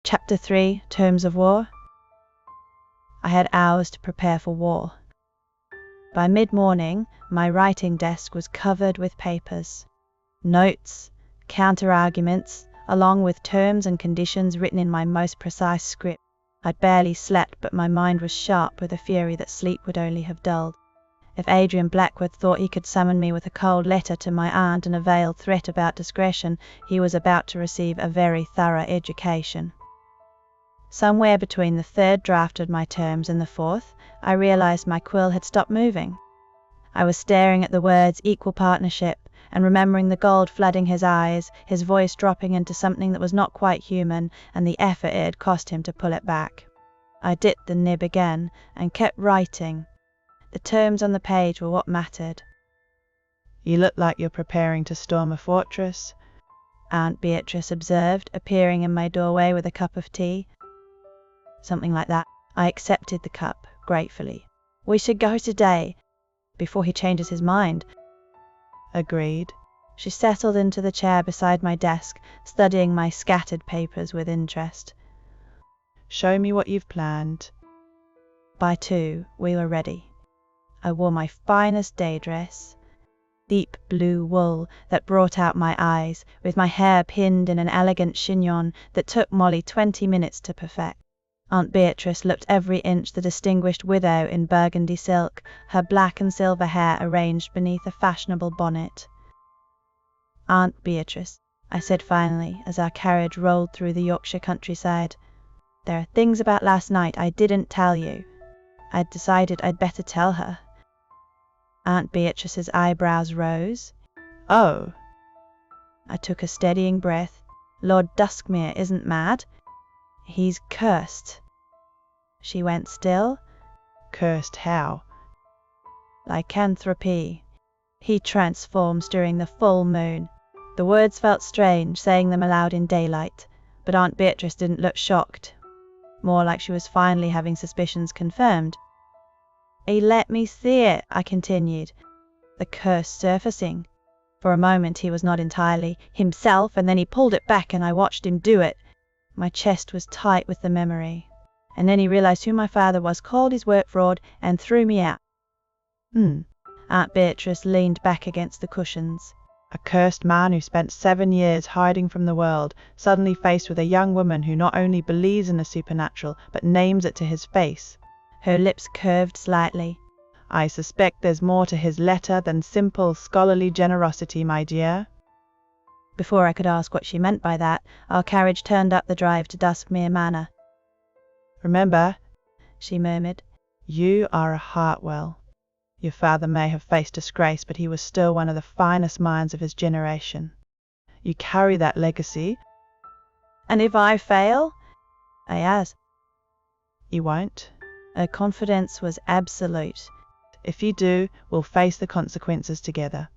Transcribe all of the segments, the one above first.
Chapter 3, Terms of War. I had hours to prepare for war. By mid-morning, my writing desk was covered with papers, notes, counter-arguments, along with terms and conditions written in my most precise script. I'd barely slept, but my mind was sharp with a fury that sleep would only have dulled. If Adrian Blackwood thought he could summon me with a cold letter to my aunt and a veiled threat about discretion, he was about to receive a very thorough education. Somewhere between the third draft of my terms and the fourth, I realized my quill had stopped moving. I was staring at the words equal partnership and remembering the gold flooding his eyes, his voice dropping into something that was not quite human, and the effort it had cost him to pull it back. I dipped the nib again and kept writing. The terms on the page were what mattered. "You look like you're preparing to storm a fortress," Aunt Beatrice observed, appearing in my doorway with a cup of tea. Something like that. I accepted the cup, gratefully. "We should go today, before he changes his mind." "Agreed." She settled into the chair beside my desk, studying my scattered papers with interest. "Show me what you've planned." By 2, we were ready. I wore my finest day dress, deep blue wool that brought out my eyes, with my hair pinned in an elegant chignon that took Molly 20 minutes to perfect. Aunt Beatrice looked every inch the distinguished widow in burgundy silk, her black and silver hair arranged beneath a fashionable bonnet. "Aunt Beatrice," I said finally as our carriage rolled through the Yorkshire countryside, "there are things about last night I didn't tell you. I'd decided I'd better tell her." Aunt Beatrice's eyebrows rose. "Oh." I took a steadying breath. "Lord Duskmere isn't mad. He's cursed." She went still. "Cursed how?" "Lycanthropy. He transforms during the full moon." The words felt strange, saying them aloud in daylight, but Aunt Beatrice didn't look shocked. More like she was finally having suspicions confirmed. "He let me see it," I continued, "the curse surfacing. For a moment he was not entirely himself, and then he pulled it back and I watched him do it. My chest was tight with the memory. And then he realized who my father was, called his work fraud, and threw me out." Aunt Beatrice leaned back against the cushions. "A cursed man who spent 7 years hiding from the world, suddenly faced with a young woman who not only believes in the supernatural, but names it to his face." Her lips curved slightly. "I suspect there's more to his letter than simple scholarly generosity, my dear." Before I could ask what she meant by that, our carriage turned up the drive to Duskmere Manor. "Remember," she murmured, "you are a Hartwell. Your father may have faced disgrace, but he was still one of the finest minds of his generation. You carry that legacy." "And if I fail?" I asked. "You won't." Her confidence was absolute. "If you do, we'll face the consequences together."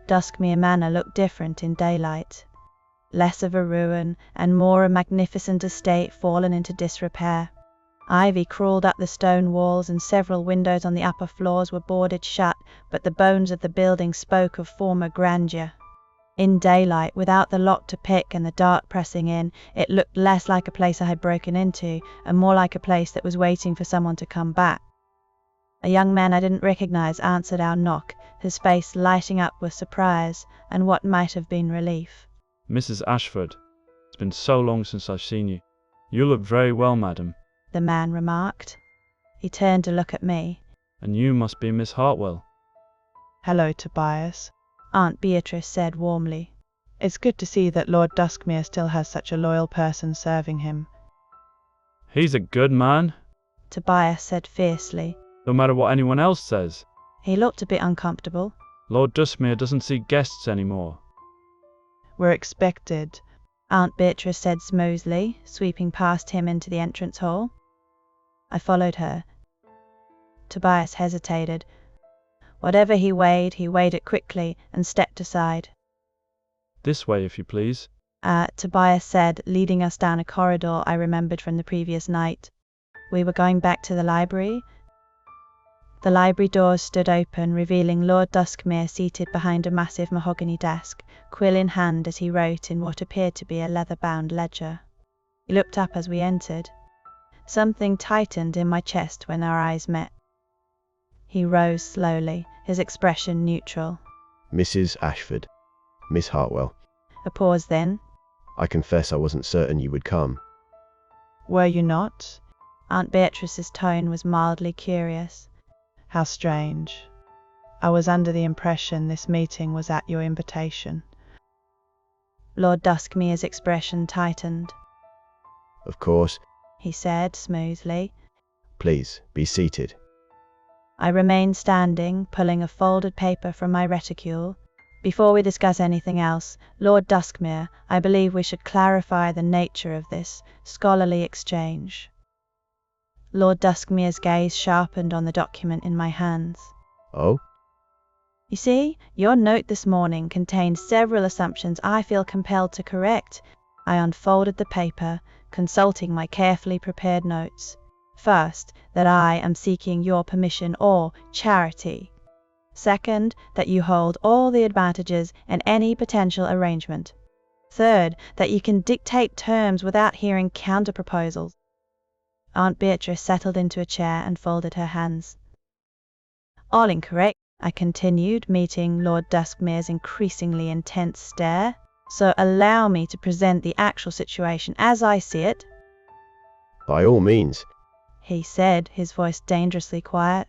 Duskmere Manor looked different in daylight. Less of a ruin and more a magnificent estate fallen into disrepair. Ivy crawled up the stone walls and several windows on the upper floors were boarded shut, but the bones of the building spoke of former grandeur. In daylight, without the lock to pick and the dark pressing in, it looked less like a place I had broken into and more like a place that was waiting for someone to come back. A young man I didn't recognize answered our knock, his face lighting up with surprise and what might have been relief. "Mrs. Ashford, it's been so long since I've seen you. You look very well, madam," the man remarked. He turned to look at me. "And you must be Miss Hartwell." "Hello, Tobias," Aunt Beatrice said warmly. "It's good to see that Lord Duskmere still has such a loyal person serving him." "He's a good man," Tobias said fiercely. "no matter what anyone else says. He looked a bit uncomfortable. Lord Duskmere doesn't see guests anymore." "We're expected," Aunt Beatrice said smoothly, sweeping past him into the entrance hall. I followed her. Tobias hesitated. Whatever he weighed it quickly and stepped aside. "This way, if you please," Tobias said, leading us down a corridor I remembered from the previous night. We were going back to the library. The library doors stood open, revealing Lord Duskmere seated behind a massive mahogany desk, quill in hand as he wrote in what appeared to be a leather-bound ledger. He looked up as we entered. Something tightened in my chest when our eyes met. He rose slowly, his expression neutral. Mrs. Ashford. Miss Hartwell. A pause then. I confess I wasn't certain you would come. Were you not? Aunt Beatrice's tone was mildly curious. How strange. I was under the impression this meeting was at your invitation. Lord Duskmere's expression tightened. Of course. He said smoothly. Please, be seated. I remained standing, pulling a folded paper from my reticule. Before we discuss anything else, Lord Duskmere, I believe we should clarify the nature of this scholarly exchange. Lord Duskmere's gaze sharpened on the document in my hands. Oh? You see, your note this morning contained several assumptions I feel compelled to correct. I unfolded the paper, consulting my carefully prepared notes. First, that I am seeking your permission or charity. Second, that you hold all the advantages in any potential arrangement. Third, that you can dictate terms without hearing counterproposals. Aunt Beatrice settled into a chair and folded her hands. All incorrect, I continued, meeting Lord Duskmere's increasingly intense stare. So allow me to present the actual situation as I see it. By all means. He said, his voice dangerously quiet.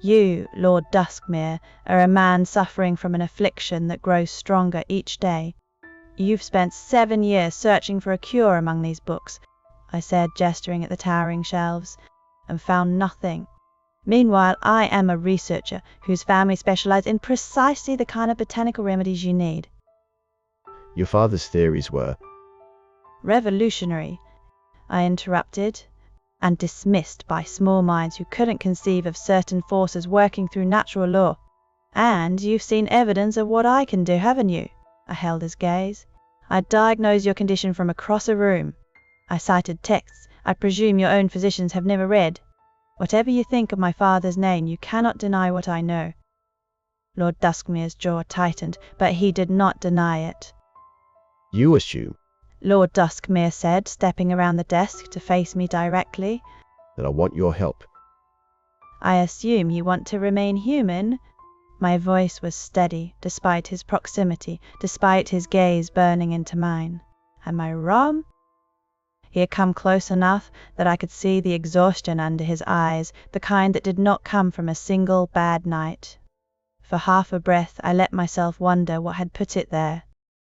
You, Lord Duskmere, are a man suffering from an affliction that grows stronger each day. You've spent 7 years searching for a cure among these books, I said, gesturing at the towering shelves, and found nothing. Meanwhile, I am a researcher whose family specialized in precisely the kind of botanical remedies you need. Your father's theories were revolutionary, I interrupted, and dismissed by small minds who couldn't conceive of certain forces working through natural law. And you've seen evidence of what I can do, haven't you? I held his gaze. I diagnosed your condition from across a room. I cited texts I presume your own physicians have never read. Whatever you think of my father's name, you cannot deny what I know. Lord Duskmere's jaw tightened, but he did not deny it. You assume, Lord Duskmere said, stepping around the desk to face me directly, that I want your help. I assume you want to remain human? My voice was steady, despite his proximity, despite his gaze burning into mine. Am I wrong? He had come close enough that I could see the exhaustion under his eyes, the kind that did not come from a single bad night. For half a breath I let myself wonder what had put it there.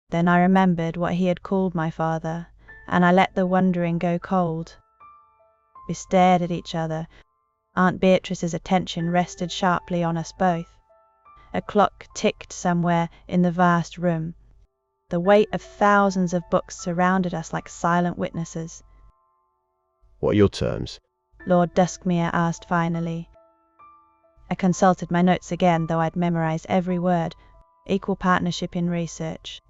Then I remembered what he had called my father, and I let the wondering go cold. We stared at each other. Aunt Beatrice's attention rested sharply on us both. A clock ticked somewhere in the vast room. The weight of thousands of books surrounded us like silent witnesses. What are your terms? Lord Duskmere asked finally. I consulted my notes again, though I'd memorized every word. Equal partnership in research.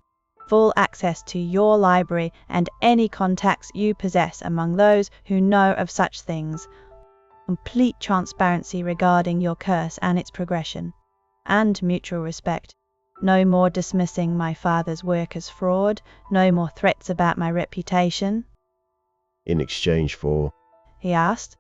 Full access to your library and any contacts you possess among those who know of such things. Complete transparency regarding your curse and its progression. And mutual respect. No more dismissing my father's work as fraud. No more threats about my reputation. In exchange for? He asked.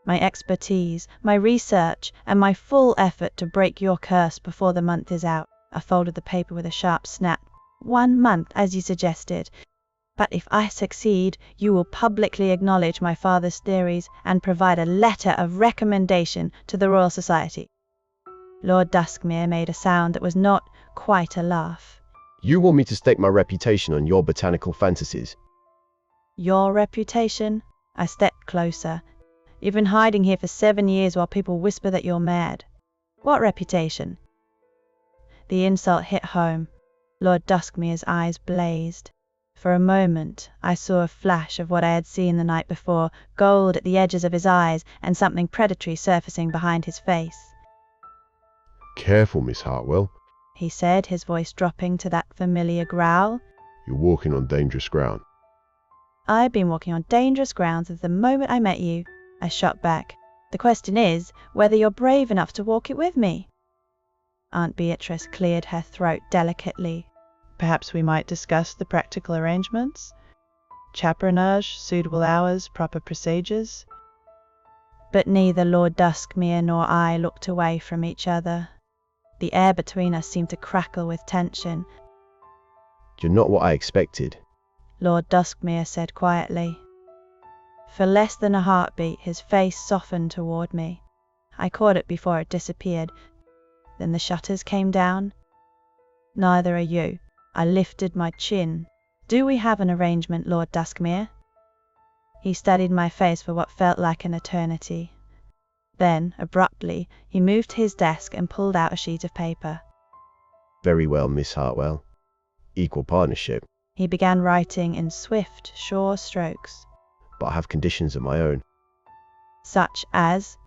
My expertise, my research, and my full effort to break your curse before the month is out. I folded the paper with a sharp snap. 1 month, as you suggested. But if I succeed, you will publicly acknowledge my father's theories and provide a letter of recommendation to the Royal Society. Lord Duskmere made a sound that was not quite a laugh. You want me to stake my reputation on your botanical fantasies? Your reputation? I stepped closer. You've been hiding here for 7 years while people whisper that you're mad. What reputation? The insult hit home. Lord Duskmere's eyes blazed. For a moment, I saw a flash of what I had seen the night before, gold at the edges of his eyes and something predatory surfacing behind his face. Careful, Miss Hartwell, he said, his voice dropping to that familiar growl. You're walking on dangerous ground. I've been walking on dangerous ground since the moment I met you, I shot back. The question is whether you're brave enough to walk it with me. Aunt Beatrice cleared her throat delicately. Perhaps we might discuss the practical arrangements? Chaperonage, suitable hours, proper procedures? But neither Lord Duskmere nor I looked away from each other. The air between us seemed to crackle with tension. You're not what I expected. Lord Duskmere said quietly. For less than a heartbeat, his face softened toward me. I caught it before it disappeared. Then the shutters came down. Neither are you. I lifted my chin. Do we have an arrangement, Lord Duskmere? He studied my face for what felt like an eternity. Then, abruptly, he moved to his desk and pulled out a sheet of paper. Very well, Miss Hartwell. Equal partnership. He began writing in swift, sure strokes. But I have conditions of my own. Such as?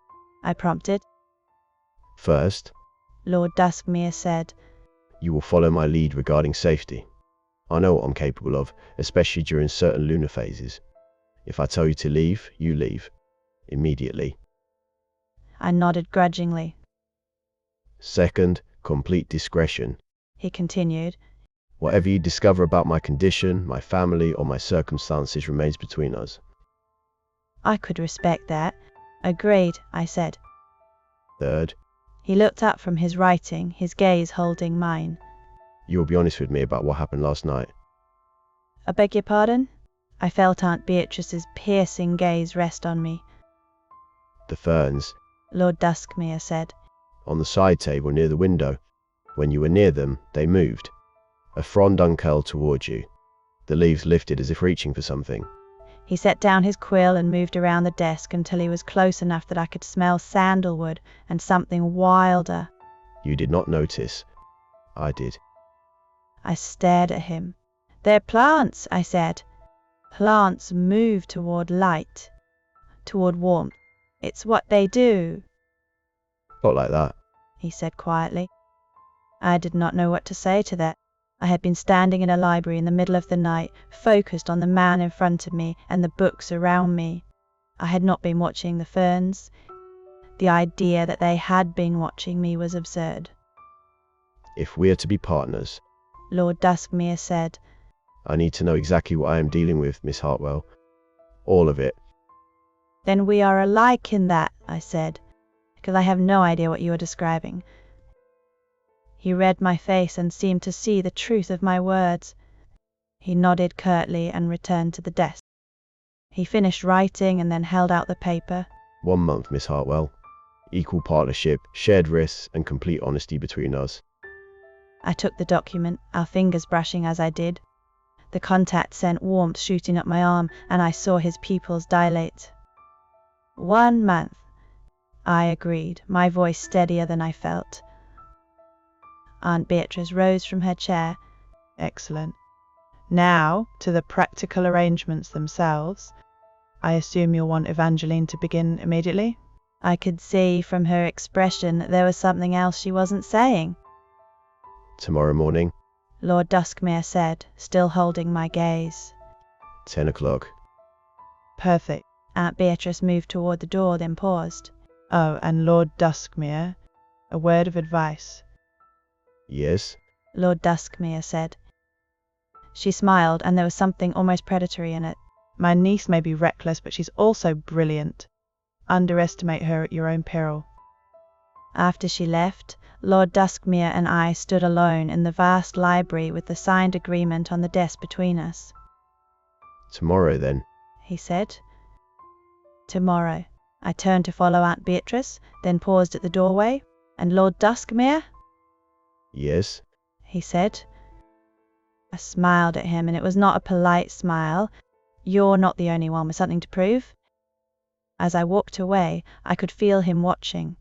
I prompted. First, Lord Duskmere said. you will follow my lead regarding safety. I know what I'm capable of, especially during certain lunar phases. If I tell you to leave, you leave. Immediately. I nodded grudgingly. Second, complete discretion. He continued. Whatever you discover about my condition, my family, or my circumstances remains between us. I could respect that. Agreed, I said. Third, He looked up from his writing, his gaze holding mine. you will be honest with me about what happened last night. I beg your pardon? I felt Aunt Beatrice's piercing gaze rest on me. The ferns, Lord Duskmere said. on the side table near the window. When you were near them, they moved. A frond uncurled towards you. The leaves lifted as if reaching for something. He set down his quill and moved around the desk until he was close enough that I could smell sandalwood and something wilder. You did not notice. I did. I stared at him. They're plants, I said. Plants move toward light, toward warmth. It's what they do, Not like that. he said quietly. I did not know what to say to that. I had been standing in a library in the middle of the night, focused on the man in front of me and the books around me. I had not been watching the ferns. The idea that they had been watching me was absurd. If we are to be partners, Lord Duskmere said. I need to know exactly what I am dealing with, Miss Hartwell. All of it. Then we are alike in that, I said, because I have no idea what you are describing. He read my face and seemed to see the truth of my words. He nodded curtly and returned to the desk. He finished writing and then held out the paper. 1 month, Miss Hartwell. Equal partnership, shared risks, and complete honesty between us. I took the document, our fingers brushing as I did. The contact sent warmth shooting up my arm, and I saw his pupils dilate. 1 month, I agreed, my voice steadier than I felt. Aunt Beatrice rose from her chair. Excellent. Now, to the practical arrangements themselves. I assume you'll want Evangeline to begin immediately? I could see from her expression that there was something else she wasn't saying. Tomorrow morning, Lord Duskmere said, still holding my gaze. 10 o'clock. Perfect. Aunt Beatrice moved toward the door, then paused. Oh, and Lord Duskmere, a word of advice. Yes? Lord Duskmere said. She smiled, and there was something almost predatory in it. My niece may be reckless, but she's also brilliant. Underestimate her at your own peril. After she left, Lord Duskmere and I stood alone in the vast library with the signed agreement on the desk between us. Tomorrow, then. He said. Tomorrow. I turned to follow Aunt Beatrice, then paused at the doorway. And Lord Duskmere? Yes? He said. I smiled at him, and it was not a polite smile. You're not the only one with something to prove. As I walked away, I could feel him watching.